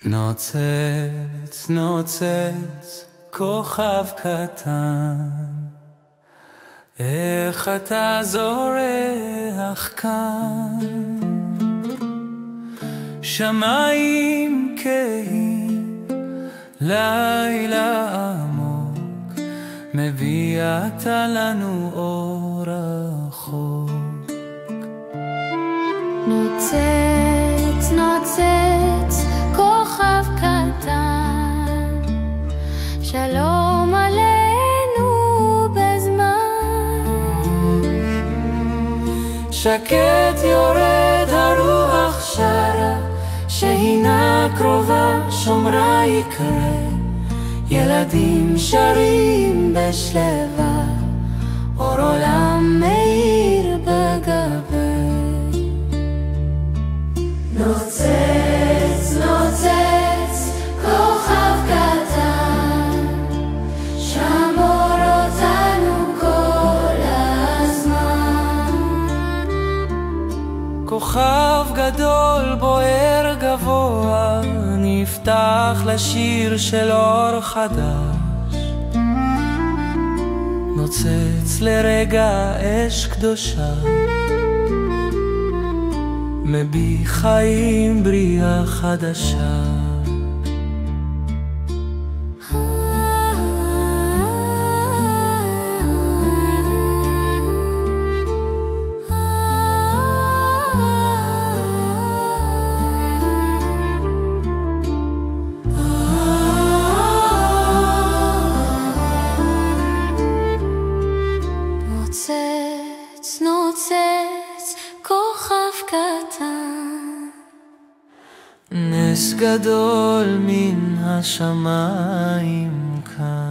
נוצץ, נוצץ, כוכב קטן, איך אתה זורח כאן? שמיים כהים, לילה עמוק, מביאת לנו אור רחוק. נוצץ, נוצץ, כוכב קטן, שלום עלינו בזמן. שקט יורד הרוח שרה, שהינה קרובה שומרה יקרה. ילדים שרים בשלווה, אור עולם מאיר בגבי. נוצץ, נוצץ, כוכב קטן, שמור אותנו כל הזמן. כוכב גדול בוער גבוה, נפתח לשיר של אור חדש. נוצץ לרגע אש קדושה, מביא חיים בריאה חדשה. נוצץ, נוצץ, כוכב קטן, נס גדול מן השמיים כאן.